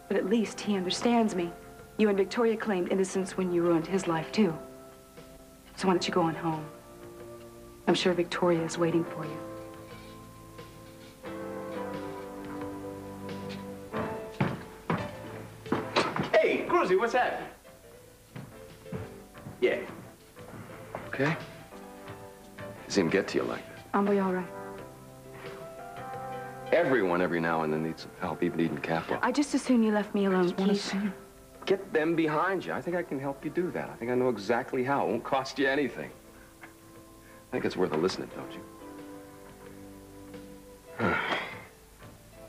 But at least he understands me. You and Victoria claimed innocence when you ruined his life, too. So why don't you go on home? I'm sure Victoria is waiting for you. Hey, Cruzy, what's happening? Yeah. Okay. See him get to you like this. I'll be all right. Everyone every now and then needs some help, even eating capital. I just as soon you left me alone, Keith. Get them behind you. I think I can help you do that. I think I know exactly how. It won't cost you anything. I think it's worth a listening, don't you?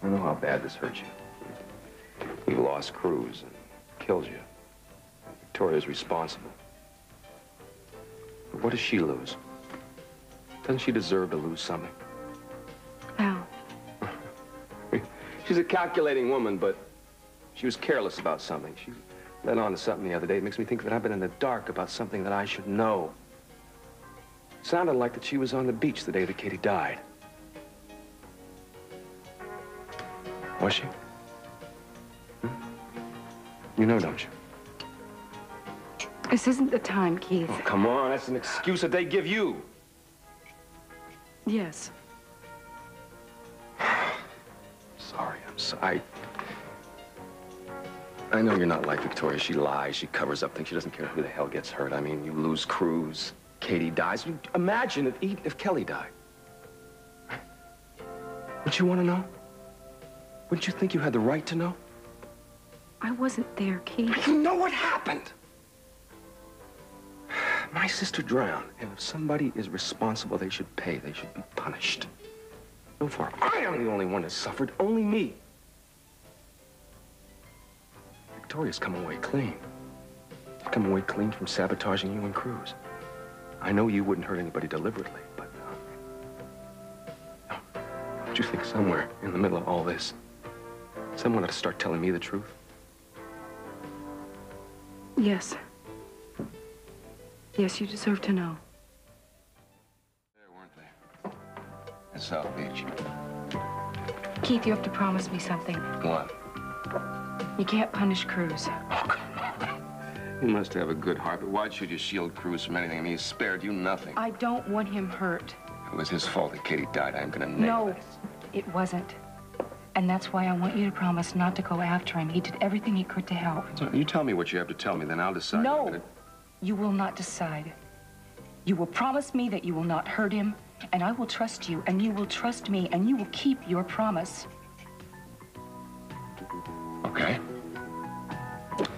I know how bad this hurts you. You lost Cruz and killed you. Victoria's responsible. But what does she lose? Doesn't she deserve to lose something? How? She's a calculating woman, but she was careless about something. She led on to something the other day. It makes me think that I've been in the dark about something that I should know. Sounded like that she was on the beach the day that Katie died. Was she? You know, don't you? This isn't the time, Keith. Oh, come on. That's an excuse that they give you. Yes. Sorry, I'm sorry. I know you're not like Victoria. She lies, she covers up things. She doesn't care who the hell gets hurt. I mean, you lose Cruz, Katie dies. Imagine if Kelly died. Wouldn't you want to know? Wouldn't you think you had the right to know? I wasn't there, Keith. You know what happened. My sister drowned, and if somebody is responsible, they should pay. They should be punished. So far, I am the only one that suffered, only me. Victoria's come away clean. She's come away clean from sabotaging you and Cruz. I know you wouldn't hurt anybody deliberately, but don't you think somewhere in the middle of all this, someone ought to start telling me the truth? Yes. Yes, you deserve to know. There, weren't they? At South Beach. Keith, you have to promise me something. What? You can't punish Cruz. Oh, come on. You must have a good heart, but why should you shield Cruz from anything? I mean, he spared you nothing. I don't want him hurt. It was his fault that Katie died. I'm gonna nail it. No, it wasn't. And that's why I want you to promise not to go after him. He did everything he could to help. So you tell me what you have to tell me, then I'll decide. No, you will not decide. You will promise me that you will not hurt him, and I will trust you, and you will trust me, and you will keep your promise. Okay.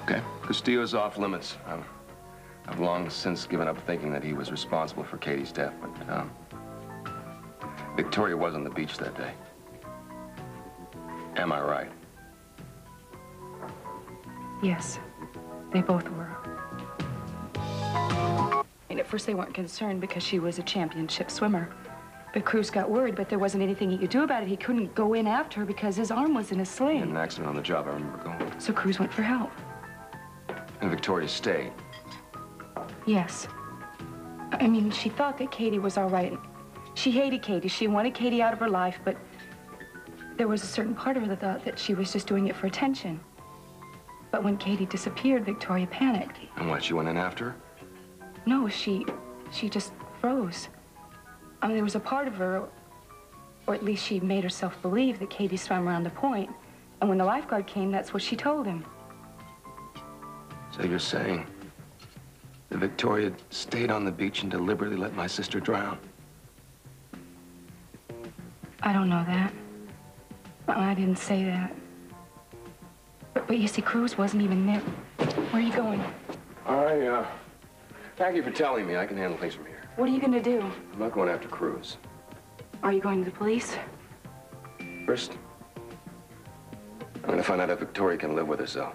Okay. Castillo's off limits. I've long since given up thinking that he was responsible for Katie's death, but Victoria was on the beach that day. Am I right? Yes, they both were. And at first they weren't concerned because she was a championship swimmer. But Cruz got worried, but there wasn't anything he could do about it. He couldn't go in after her because his arm was in a sling. An accident on the job, I remember going. So Cruz went for help. And Victoria stayed. Yes. I mean, she thought that Katie was all right. She hated Katie. She wanted Katie out of her life, but there was a certain part of her that thought that she was just doing it for attention. But when Katie disappeared, Victoria panicked. And what, she went in after her? No, she just froze. I mean, there was a part of her, or at least she made herself believe that Katie swam around the point. And when the lifeguard came, that's what she told him. So you're saying that Victoria stayed on the beach and deliberately let my sister drown? I don't know that. I didn't say that. But you see, Cruz wasn't even there. Where are you going? Thank you for telling me. I can handle things from here. What are you going to do? I'm not going after Cruz. Are you going to the police? First, I'm going to find out if Victoria can live with herself.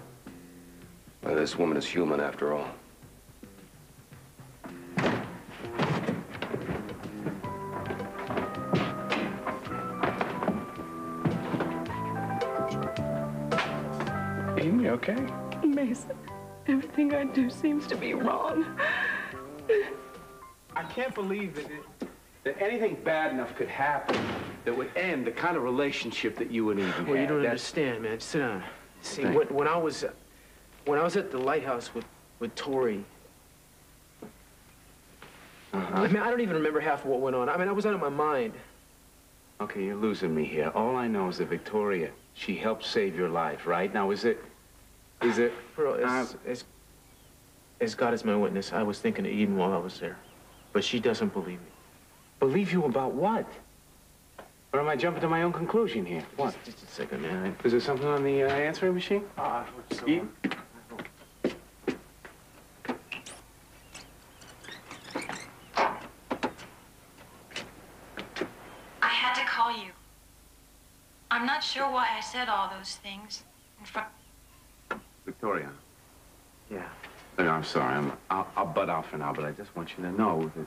Whether this woman is human after all. Amy, okay? Mason, everything I do seems to be wrong. I can't believe that anything bad enough could happen that would end the kind of relationship that you and Eve had. Well, you don't understand, man. Sit down. See, when I was at the lighthouse with Tori, I mean, I don't even remember half of what went on. I mean, I was out of my mind. Okay, you're losing me here. All I know is that Victoria, she helped save your life, right? Now, is it... Bro, as God is my witness, I was thinking of Eden while I was there. But she doesn't believe me. Believe you about what? Or am I jumping to my own conclusion here? What? Just a second, man. Is there something on the answering machine? I hope so. Eden? I had to call you. I'm not sure why I said all those things in front... Victoria. Yeah. No, I'm sorry. I'll butt out for now, but I just want you to know that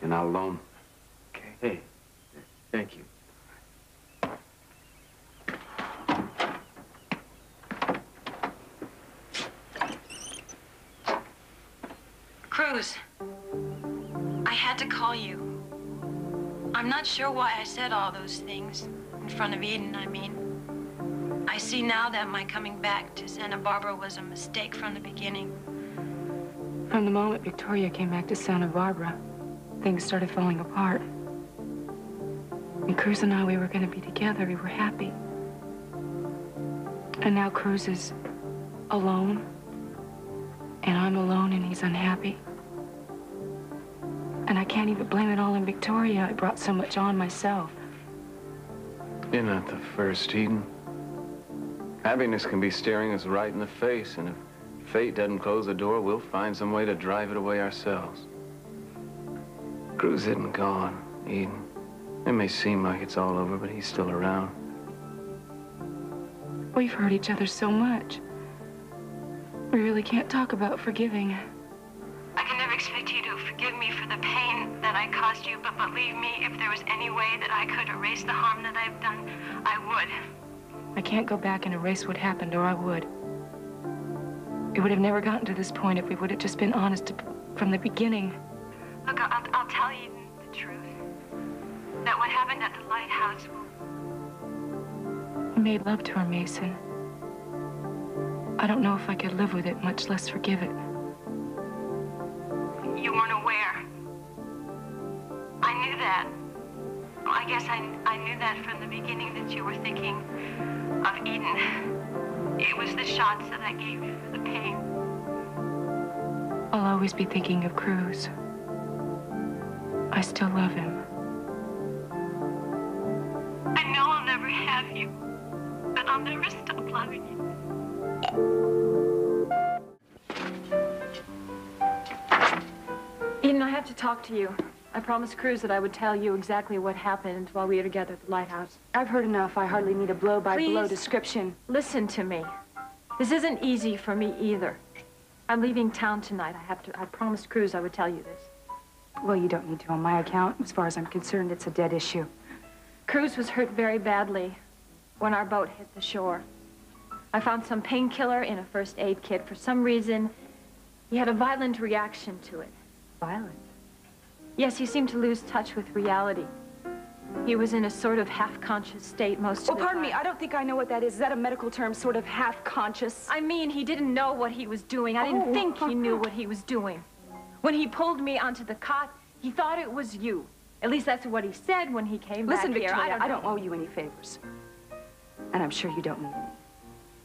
you're not alone. Okay. Hey, thank you. Cruz, I had to call you. I'm not sure why I said all those things in front of Eden, I mean. I see now that my coming back to Santa Barbara was a mistake from the beginning. From the moment Victoria came back to Santa Barbara, things started falling apart. And Cruz and I, we were going to be together. We were happy. And now Cruz is alone. And I'm alone and he's unhappy. And I can't even blame it all on Victoria. I brought so much on myself. You're not the first, Eden. Happiness can be staring us right in the face, and if fate doesn't close the door, we'll find some way to drive it away ourselves. Cruz isn't gone, Eden. It may seem like it's all over, but he's still around. We've hurt each other so much. We really can't talk about forgiving. I can never expect you to forgive me for the pain that I caused you, but believe me, if there was any way that I could erase the harm that I've done, I would. I can't go back and erase what happened, or I would. We would have never gotten to this point if we would have just been honest from the beginning. Look, I'll tell you the truth. That what happened at the lighthouse... I made love to her, Mason. I don't know if I could live with it, much less forgive it. You weren't aware. I knew that. Well, I guess I knew that from the beginning that you were thinking of Eden. It was the shots that I gave you for the pain. I'll always be thinking of Cruz. I still love him. I know I'll never have you, but I'll never stop loving you. Eden, I have to talk to you. I promised Cruz that I would tell you exactly what happened while we were together at the lighthouse. I've heard enough. I hardly need a blow-by-blow description. Listen to me. This isn't easy for me either. I'm leaving town tonight. I promised Cruz I would tell you this. Well, you don't need to on my account. As far as I'm concerned, it's a dead issue. Cruz was hurt very badly when our boat hit the shore. I found some painkiller in a first aid kit. For some reason, he had a violent reaction to it. Violent? Yes, he seemed to lose touch with reality. He was in a sort of half-conscious state most of the time. Well, pardon me, I don't think I know what that is. Is that a medical term, sort of half-conscious? I mean, he didn't know what he was doing. I didn't think he knew what he was doing. When he pulled me onto the cot, he thought it was you. At least that's what he said when he came back here. Listen, Victoria, I don't owe you any favors. And I'm sure you don't need any.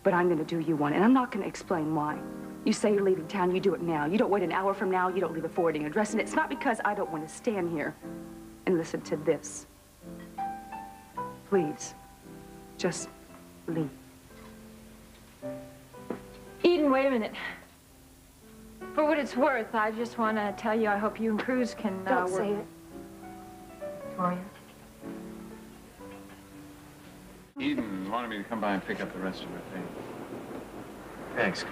But I'm going to do you one, and I'm not going to explain why. You say you're leaving town, you do it now. You don't wait an hour from now, you don't leave a forwarding address, and it's not because I don't want to stand here and listen to this. Please, just leave. Eden, wait a minute. For what it's worth, I just want to tell you I hope you and Cruz can Don't work. say it. Victoria. Eden wanted me to come by and pick up the rest of her things. Thanks.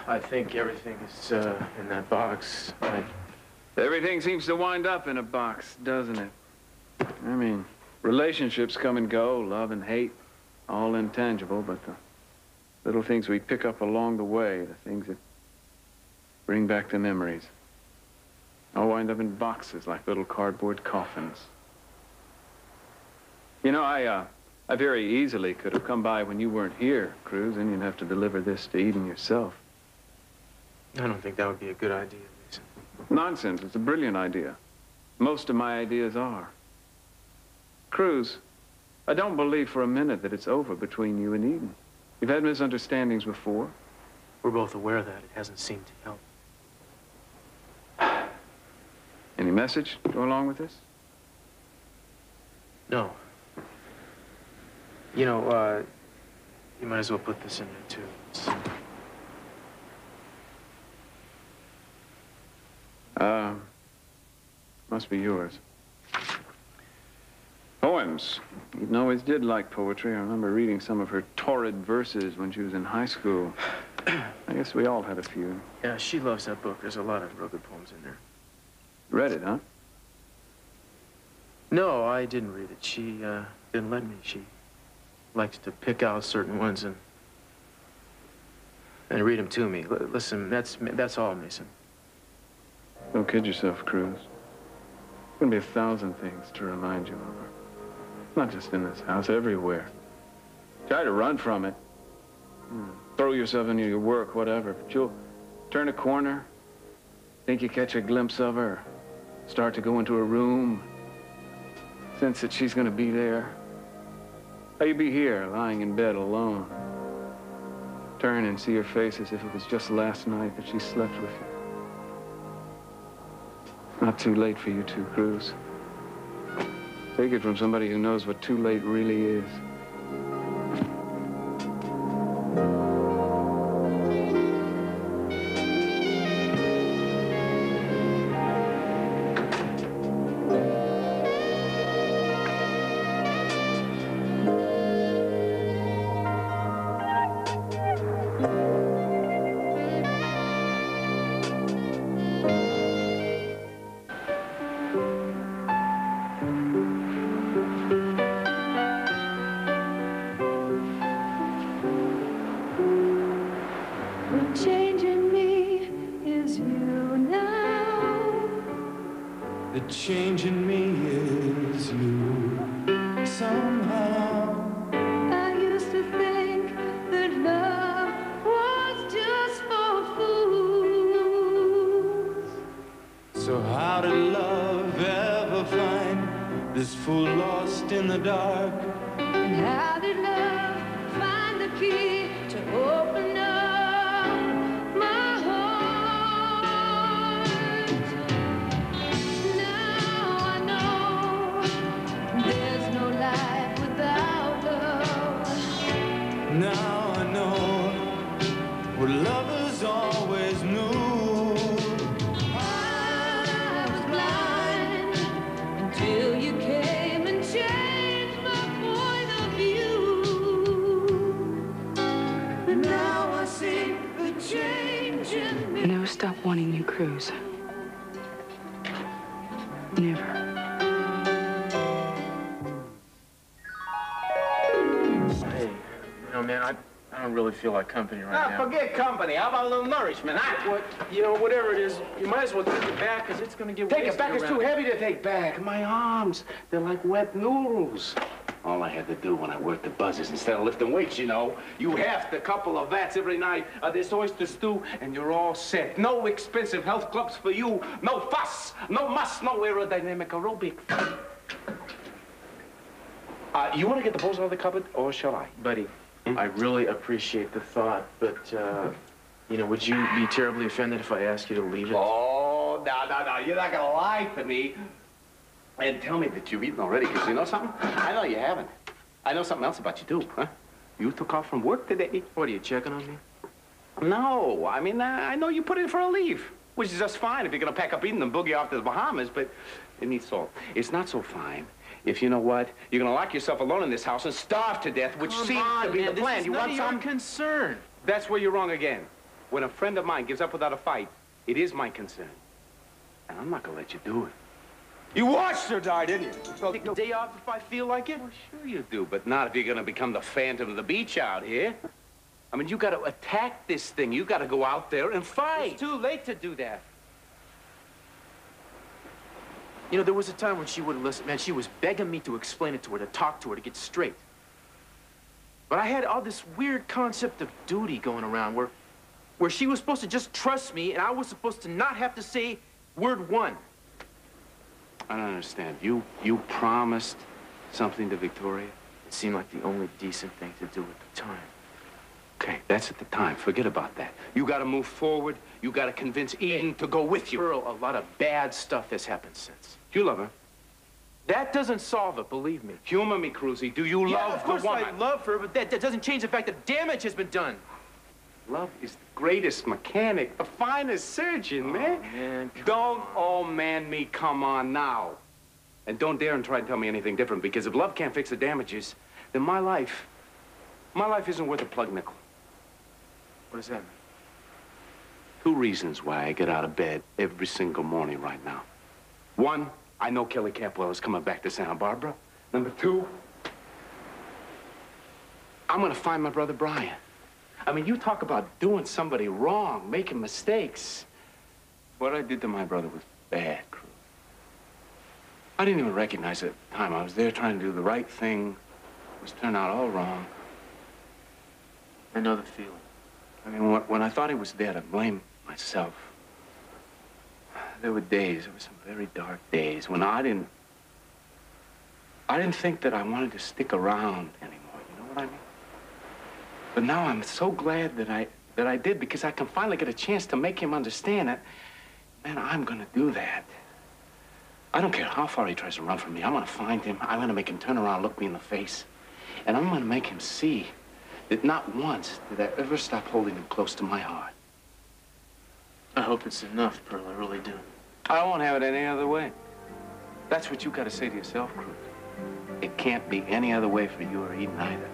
I think everything is in that box. Everything seems to wind up in a box, doesn't it? I mean, relationships come and go, love and hate, all intangible, but the little things we pick up along the way, the things that bring back the memories, all wind up in boxes like little cardboard coffins. You know, I I very easily could have come by when you weren't here, Cruz, and you'd have to deliver this to Eden yourself. I don't think that would be a good idea, Mason. Nonsense. It's a brilliant idea. Most of my ideas are. Cruz, I don't believe for a minute that it's over between you and Eden. You've had misunderstandings before. We're both aware of that. It hasn't seemed to help. Any message to go along with this? No. You know, you might as well put this in there, too. Must be yours. Poems. Eden always did like poetry. I remember reading some of her torrid verses when she was in high school. I guess we all had a few. Yeah, she loves that book. There's a lot of real good poems in there. Read it, huh? No, I didn't read it. She didn't let me. She likes to pick out certain ones and read them to me. Listen, that's all, Mason. Don't kid yourself, Cruz. There's gonna be 1,000 things to remind you of her. Not just in this house, everywhere. Try to run from it. Throw yourself into your work, whatever. But you'll turn a corner, think you catch a glimpse of her, start to go into a room, sense that she's gonna be there. Or you'd be here, lying in bed alone. Turn and see her face as if it was just last night that she slept with you. Not too late for you two, Cruz. Take it from somebody who knows what too late really is. The change in me is you, somehow. I used to think that love was just for fools. So how did love ever find this fool lost in the dark? And how did love find the key to open up my heart? Now I know there's no life without love. Now I know what lovers always knew. I was blind until you came and changed my point of view. But now I see the change in me. I never stop wanting you, Cruz. Never. Hey, you know, man, I don't really feel like company right now. Forget company. How about a little nourishment, huh? What, you know, whatever it is, you might as well take it back, because it's going to get Take it wasted back. It's around too here. heavy to take back. My arms, they're like wet noodles. All I had to do when I worked the buzzers, instead of lifting weights, you know, you halved a couple of vats every night of this oyster stew, and you're all set. No expensive health clubs for you. No fuss, no muss, no aerodynamic aerobics. You want to get the bowls out of the cupboard, or shall I? Buddy, I really appreciate the thought, but, you know, would you be terribly offended if I asked you to leave it? Oh, no. You're not going to lie to me and tell me that you've eaten already, because you know something? I know you haven't. I know something else about you, too, huh? You took off from work today. What, are you checking on me? No, I mean, I know you put in for a leave, which is just fine if you're going to pack up Eden and boogie off to the Bahamas, but it needs salt. It's not so fine if, you know what, you're going to lock yourself alone in this house and starve to death, which seems to be the plan. You want some? Concern. That's where you're wrong again. When a friend of mine gives up without a fight, it is my concern. And I'm not going to let you do it. You watched her die, didn't you? I'll take a day off if I feel like it. Well, sure you do, but not if you're going to become the Phantom of the Beach out here. I mean, you got to attack this thing. You got to go out there and fight. It's too late to do that. You know, there was a time when she wouldn't listen. Man, she was begging me to explain it to her, to talk to her, to get straight. But I had all this weird concept of duty going around where she was supposed to just trust me and I was supposed to not have to say word one. I don't understand. You promised something to Victoria? It seemed like the only decent thing to do at the time. Okay, that's at the time. Forget about that. You gotta move forward. You gotta convince Eden to go with you. Pearl, a lot of bad stuff has happened since. You love her. That doesn't solve it, believe me. Humor me, Cruzy. Do you love the woman? Of course I love her, but that doesn't change the fact that damage has been done. Love is the greatest mechanic, the finest surgeon, man. Man, Don't old man me, come on now. And don't dare and try to tell me anything different, because if love can't fix the damages, then my life isn't worth a plug nickel. What does that mean? 2 reasons why I get out of bed every single morning right now. 1, I know Kelly Capwell is coming back to Santa Barbara. Number 2, I'm gonna find my brother Brian. I mean, you talk about doing somebody wrong, making mistakes. What I did to my brother was bad, Cruz. I didn't even recognize it at the time. I was there trying to do the right thing. It was turned out all wrong. I know the feeling. I mean, when I thought he was dead, I blamed myself. There were days, there were some very dark days, when I didn't think that I wanted to stick around anymore, you know what I mean? But now I'm so glad that I did, because I can finally get a chance to make him understand that, man, I'm gonna do that. I don't care how far he tries to run from me. I'm gonna find him, I'm gonna make him turn around, look me in the face, and I'm gonna make him see that not once did I ever stop holding him close to my heart. I hope it's enough, Pearl, I really do. I won't have it any other way. That's what you gotta say to yourself, Cruz. It can't be any other way for you or Eden either.